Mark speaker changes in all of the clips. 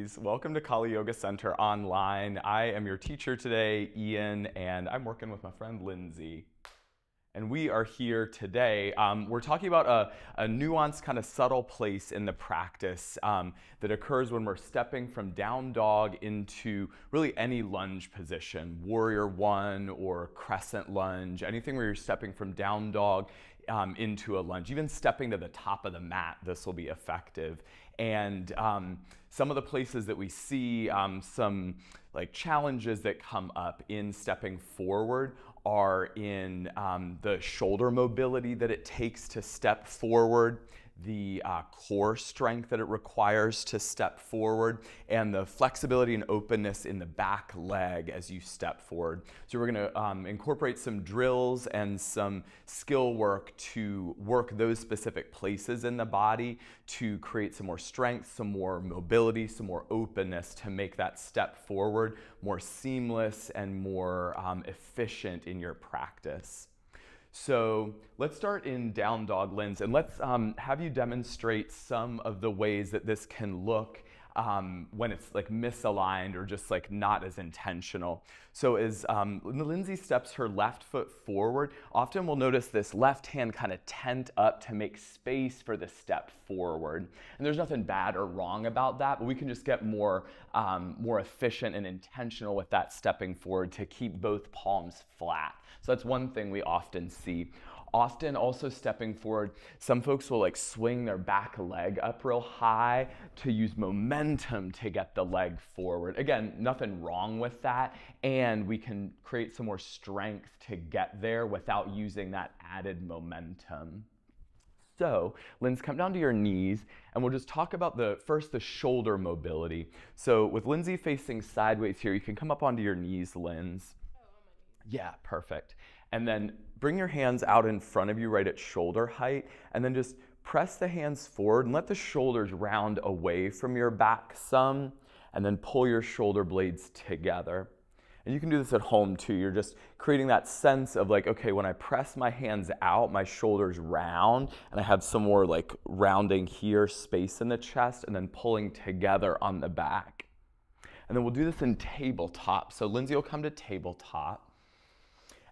Speaker 1: Kali's. Welcome to Kali Yoga Center online. I am your teacher today, Ian, and I'm working with my friend Lindsey. And we are here today. We're talking about a nuanced, kind of subtle place in the practice that occurs when we're stepping from down dog into really any lunge position, warrior one or crescent lunge, anything where you're stepping from down dog into a lunge. Even stepping to the top of the mat, this will be effective. And some of the places that we see some like challenges that come up in stepping forward are in the shoulder mobility that it takes to step forward, the core strength that it requires to step forward, and the flexibility and openness in the back leg as you step forward. So we're going to incorporate some drills and some skill work to work those specific places in the body to create some more strength, some more mobility, some more openness to make that step forward more seamless and more efficient in your practice. So let's start in down dog, Linz, and let's have you demonstrate some of the ways that this can look when it's like misaligned or just like not as intentional. So as Lindsey steps her left foot forward, often we'll notice this left hand kind of tent up to make space for the step forward. And there's nothing bad or wrong about that, but we can just get more efficient and intentional with that stepping forward to keep both palms flat. So that's one thing we often see. Often also stepping forward, some folks will like swing their back leg up real high to use momentum to get the leg forward. Again, nothing wrong with that, and we can create some more strength to get there without using that added momentum. So, Linz, come down to your knees, and we'll just talk about first the shoulder mobility. So with Lindsey facing sideways here, you can come up onto your knees, Linz. Yeah, perfect. And then bring your hands out in front of you right at shoulder height, and then just press the hands forward and let the shoulders round away from your back some, and then pull your shoulder blades together. And you can do this at home too. You're just creating that sense of like, okay, when I press my hands out, my shoulders round, and I have some more like rounding here, space in the chest, and then pulling together on the back. And then we'll do this in tabletop. So Lindsey will come to tabletop.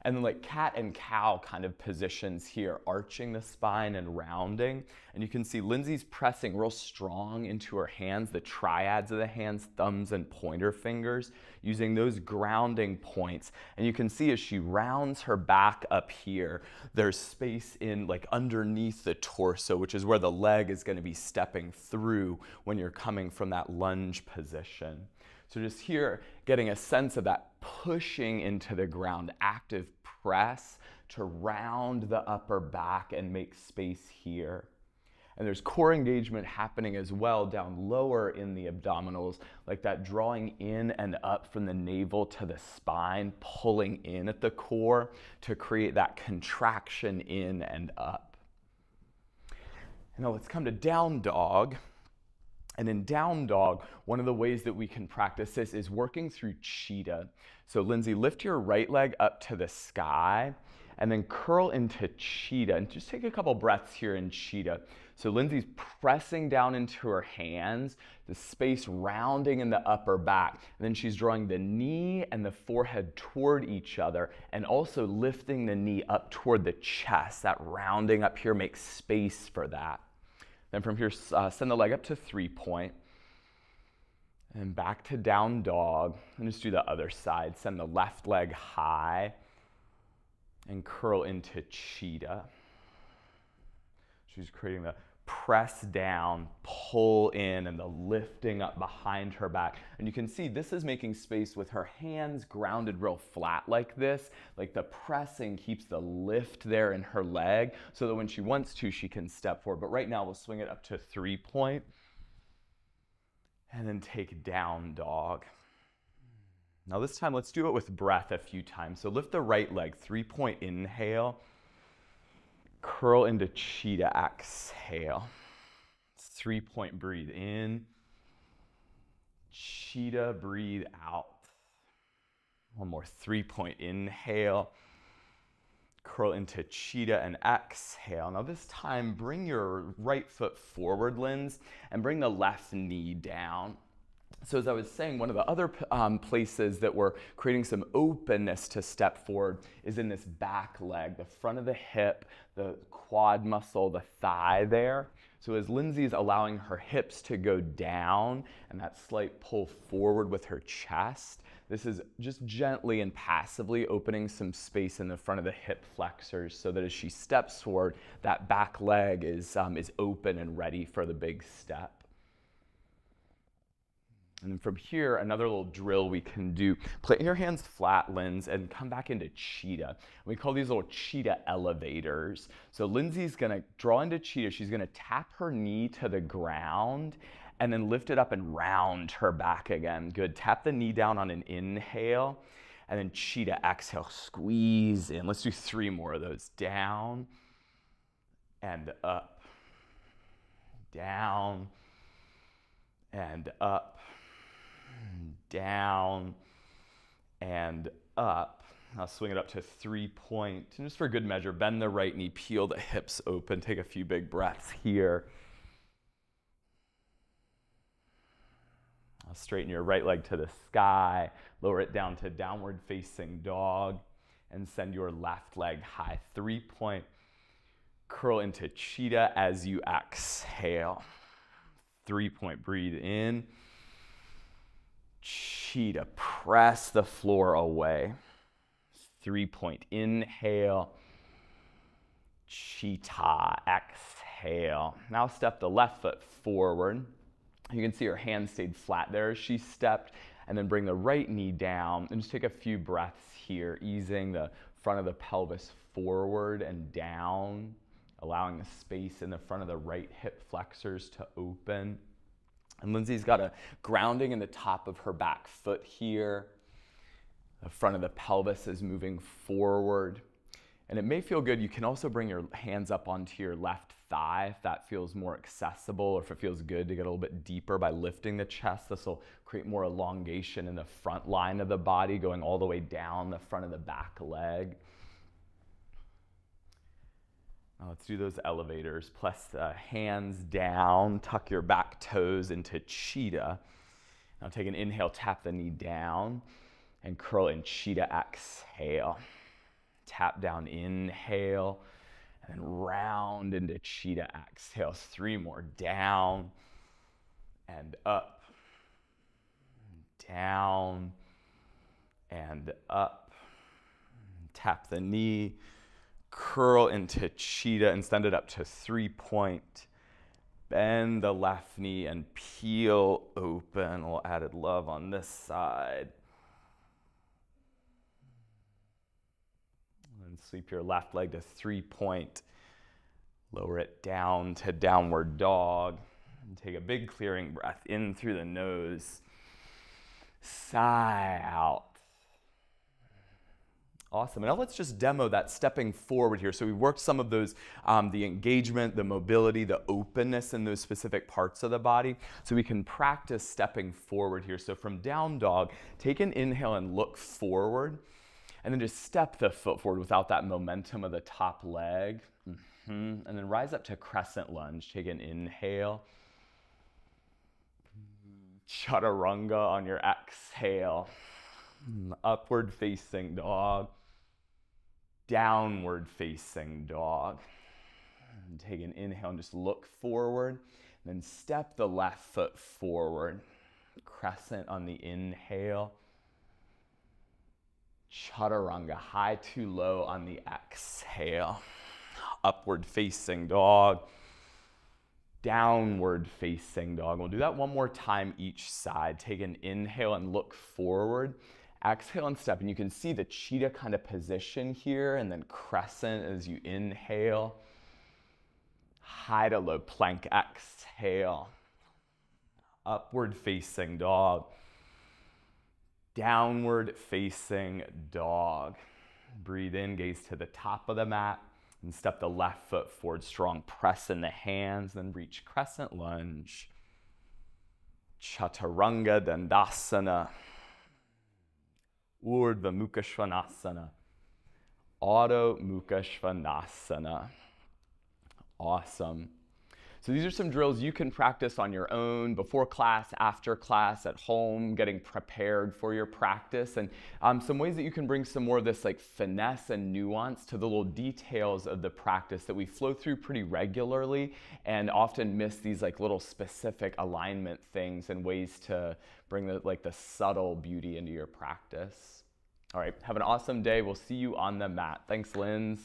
Speaker 1: And then like cat and cow kind of positions here, arching the spine and rounding. And you can see Lindsey's pressing real strong into her hands, the triads of the hands, thumbs and pointer fingers, using those grounding points. And you can see as she rounds her back up here, there's space in like underneath the torso, which is where the leg is going to be stepping through when you're coming from that lunge position. So just here, getting a sense of that pushing into the ground, active press to round the upper back and make space here. And there's core engagement happening as well down lower in the abdominals, like that drawing in and up from the navel to the spine, pulling in at the core to create that contraction in and up. And now let's come to down dog. And in down dog, one of the ways that we can practice this is working through cheetah. So Lindsey, lift your right leg up to the sky and then curl into cheetah. And just take a couple breaths here in cheetah. So Lindsey's pressing down into her hands, the space rounding in the upper back. And then she's drawing the knee and the forehead toward each other and also lifting the knee up toward the chest. That rounding up here makes space for that. Then from here, send the leg up to 3-point, and back to down dog, and just do the other side. Send the left leg high, and curl into cheetah. She's creating the press down, pull in, and the lifting up behind her back. And you can see this is making space with her hands grounded real flat like this. Like the pressing keeps the lift there in her leg so that when she wants to, she can step forward. But right now, we'll swing it up to 3-point and then take down dog. Now this time, let's do it with breath a few times. So lift the right leg, 3-point inhale. Curl into cheetah, exhale. 3-point, breathe in. Cheetah, breathe out. One more, 3-point inhale. Curl into cheetah and exhale. Now this time, bring your right foot forward, Linz, and bring the left knee down. So as I was saying, one of the other places that we're creating some openness to step forward is in this back leg, the front of the hip, the quad muscle, the thigh there. So as Lindsey's allowing her hips to go down and that slight pull forward with her chest, this is just gently and passively opening some space in the front of the hip flexors so that as she steps forward, that back leg is open and ready for the big step. And then from here, another little drill we can do. Plant your hands flat, Linz, and come back into cheetah. We call these little cheetah elevators. So Lindsey's gonna draw into cheetah. She's gonna tap her knee to the ground and then lift it up and round her back again. Good, tap the knee down on an inhale and then cheetah, exhale, squeeze in. Let's do 3 more of those. Down and up, down and up, down and up. I'll swing it up to 3-point. And just for good measure, bend the right knee, peel the hips open, take a few big breaths here. I'll straighten your right leg to the sky, lower it down to downward facing dog, and send your left leg high. 3-point. Curl into cheetah as you exhale. 3-point, breathe in. Cheetah, press the floor away. 3-point, inhale. Cheetah, exhale. Now step the left foot forward. You can see her hand stayed flat there as she stepped, and then bring the right knee down and just take a few breaths here, easing the front of the pelvis forward and down, allowing the space in the front of the right hip flexors to open. And Lindsey's got a grounding in the top of her back foot here. The front of the pelvis is moving forward. And it may feel good. You can also bring your hands up onto your left thigh if that feels more accessible, or if it feels good to get a little bit deeper by lifting the chest. This will create more elongation in the front line of the body, going all the way down the front of the back leg. Now let's do those elevators. Press the hands down, tuck your back toes into cheetah. Now take an inhale, tap the knee down, and curl in cheetah, exhale. Tap down, inhale, and then round into cheetah, exhale. 3 more, down and up, down and up. Tap the knee, curl into cheetah and send it up to 3-point. Bend the left knee and peel open. A little added love on this side. And sweep your left leg to 3-point. Lower it down to downward dog. And take a big clearing breath in through the nose. Sigh out. Awesome. And now let's just demo that stepping forward here. So we worked some of those, the engagement, the mobility, the openness in those specific parts of the body. So we can practice stepping forward here. So from down dog, take an inhale and look forward. And then just step the foot forward without that momentum of the top leg. And then rise up to crescent lunge. Take an inhale. Chaturanga on your exhale. Upward facing dog. Downward facing dog. And take an inhale and just look forward. Then step the left foot forward. Crescent on the inhale. Chaturanga, high to low on the exhale. Upward facing dog. Downward facing dog. We'll do that 1 more time each side. Take an inhale and look forward. Exhale and step. And you can see the cheetah kind of position here, and then crescent as you inhale. High to low plank, exhale. Upward facing dog. Downward facing dog. Breathe in, gaze to the top of the mat, and step the left foot forward strong. Press in the hands, then reach crescent lunge. Chaturanga Dandasana. Urdhva Mukha Svanasana. Adho Mukha Svanasana. Awesome. So these are some drills you can practice on your own, before class, after class, at home, getting prepared for your practice, and some ways that you can bring some more of this like finesse and nuance to the little details of the practice that we flow through pretty regularly and often miss these like little specific alignment things and ways to bring the subtle beauty into your practice. All right, have an awesome day. We'll see you on the mat. Thanks, Linz.